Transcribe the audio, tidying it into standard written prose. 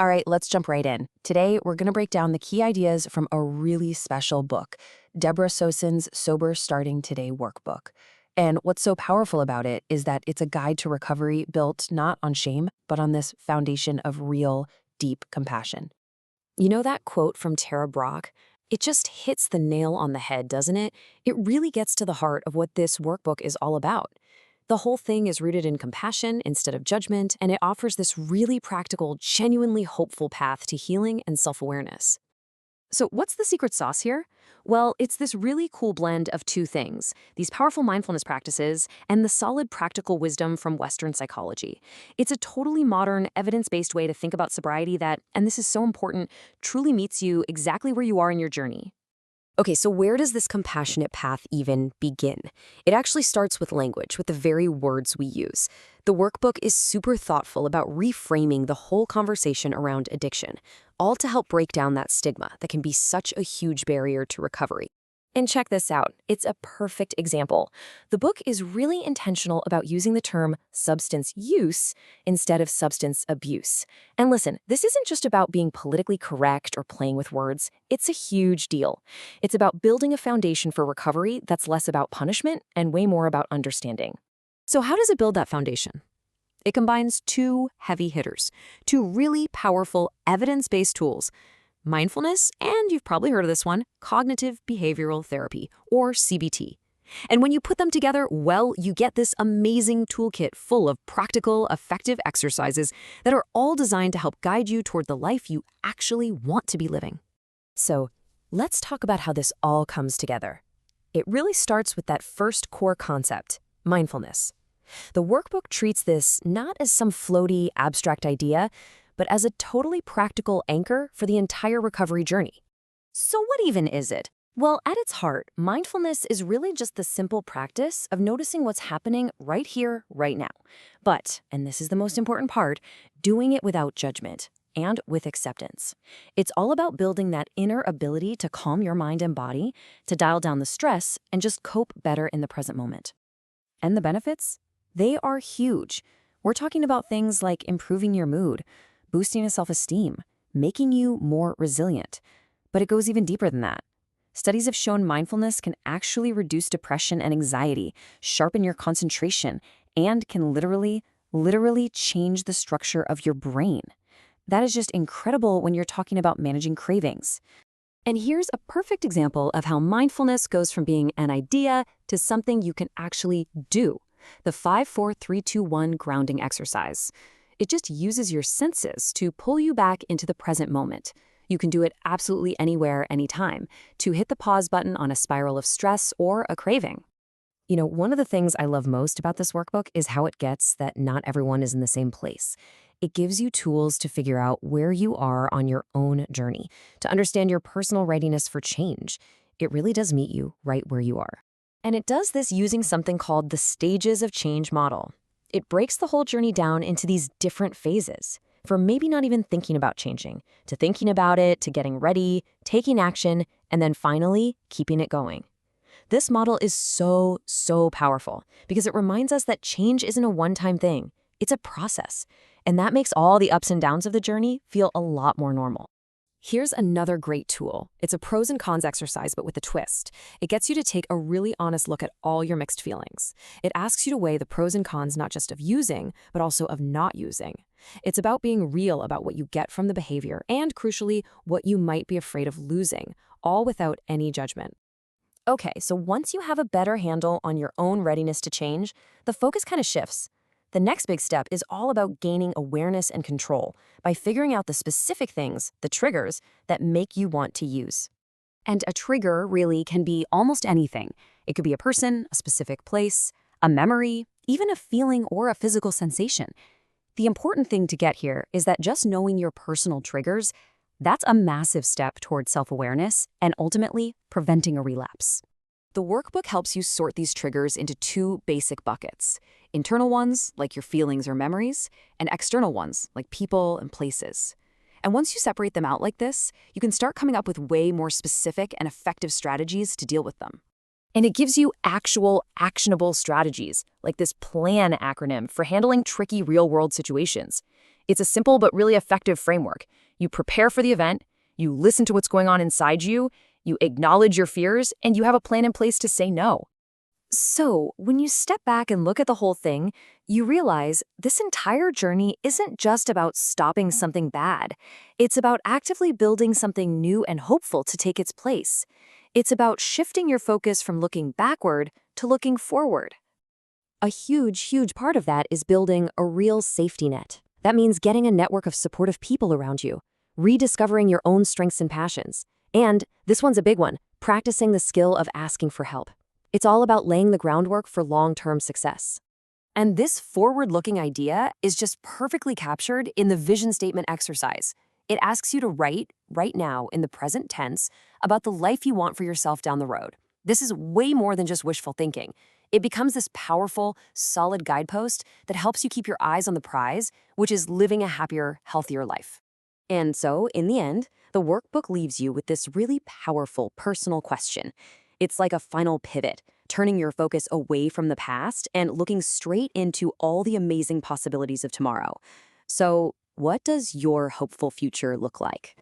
All right, let's jump right in. Today, we're going to break down the key ideas from a really special book, Deborah Sosin's Sober Starting Today Workbook. And what's so powerful about it is that it's a guide to recovery built not on shame, but on this foundation of real, deep compassion. You know that quote from Tara Brach? It just hits the nail on the head, doesn't it? It really gets to the heart of what this workbook is all about. The whole thing is rooted in compassion instead of judgment, and it offers this really practical, genuinely hopeful path to healing and self-awareness. So what's the secret sauce here? Well, it's this really cool blend of two things, these powerful mindfulness practices and the solid practical wisdom from Western psychology. It's a totally modern, evidence-based way to think about sobriety that, and this is so important, truly meets you exactly where you are in your journey. Okay, so where does this compassionate path even begin? It actually starts with language, with the very words we use. The workbook is super thoughtful about reframing the whole conversation around addiction, all to help break down that stigma that can be such a huge barrier to recovery. And check this out, it's a perfect example. The book is really intentional about using the term substance use instead of substance abuse. And listen, this isn't just about being politically correct or playing with words. It's a huge deal. It's about building a foundation for recovery that's less about punishment and way more about understanding. So how does it build that foundation? It combines two heavy hitters, two really powerful evidence-based tools: mindfulness, and you've probably heard of this one, cognitive behavioral therapy, or CBT. And when you put them together, well, you get this amazing toolkit full of practical, effective exercises that are all designed to help guide you toward the life you actually want to be living. So let's talk about how this all comes together. It really starts with that first core concept, mindfulness. The workbook treats this not as some floaty, abstract idea, but as a totally practical anchor for the entire recovery journey. So what even is it? Well, at its heart, mindfulness is really just the simple practice of noticing what's happening right here, right now. But, and this is the most important part, doing it without judgment and with acceptance. It's all about building that inner ability to calm your mind and body, to dial down the stress, and just cope better in the present moment. And the benefits? They are huge. We're talking about things like improving your mood, boosting your self-esteem, making you more resilient. But it goes even deeper than that. Studies have shown mindfulness can actually reduce depression and anxiety, sharpen your concentration, and can literally change the structure of your brain. That is just incredible when you're talking about managing cravings. And here's a perfect example of how mindfulness goes from being an idea to something you can actually do. The 5-4-3-2-1 grounding exercise. It just uses your senses to pull you back into the present moment. You can do it absolutely anywhere, anytime, to hit the pause button on a spiral of stress or a craving. You know, one of the things I love most about this workbook is how it gets that not everyone is in the same place. It gives you tools to figure out where you are on your own journey, to understand your personal readiness for change. It really does meet you right where you are. And it does this using something called the stages of change model. It breaks the whole journey down into these different phases, from maybe not even thinking about changing, to thinking about it, to getting ready, taking action, and then finally keeping it going. This model is so powerful because it reminds us that change isn't a one-time thing. It's a process, and that makes all the ups and downs of the journey feel a lot more normal. Here's another great tool. It's a pros and cons exercise, but with a twist. It gets you to take a really honest look at all your mixed feelings. It asks you to weigh the pros and cons not just of using, but also of not using. It's about being real about what you get from the behavior and, crucially, what you might be afraid of losing, all without any judgment. Okay, so once you have a better handle on your own readiness to change, the focus kind of shifts. The next big step is all about gaining awareness and control by figuring out the specific things, the triggers, that make you want to use. And a trigger really can be almost anything. It could be a person, a specific place, a memory, even a feeling or a physical sensation. The important thing to get here is that just knowing your personal triggers, that's a massive step towards self-awareness and ultimately preventing a relapse. The workbook helps you sort these triggers into two basic buckets: internal ones, like your feelings or memories, and external ones, like people and places. And once you separate them out like this, you can start coming up with way more specific and effective strategies to deal with them. And it gives you actual, actionable strategies, like this PLAN acronym for handling tricky real-world situations. It's a simple but really effective framework. You prepare for the event, you listen to what's going on inside you, you acknowledge your fears, and you have a plan in place to say no. So, when you step back and look at the whole thing, you realize this entire journey isn't just about stopping something bad. It's about actively building something new and hopeful to take its place. It's about shifting your focus from looking backward to looking forward. A huge part of that is building a real safety net. That means getting a network of supportive people around you, rediscovering your own strengths and passions. And this one's a big one, practicing the skill of asking for help. It's all about laying the groundwork for long-term success. And this forward-looking idea is just perfectly captured in the vision statement exercise. It asks you to write, right now, in the present tense, about the life you want for yourself down the road. This is way more than just wishful thinking. It becomes this powerful, solid guidepost that helps you keep your eyes on the prize, which is living a happier, healthier life. And so, in the end, the workbook leaves you with this really powerful personal question. It's like a final pivot, turning your focus away from the past and looking straight into all the amazing possibilities of tomorrow. So, what does your hopeful future look like?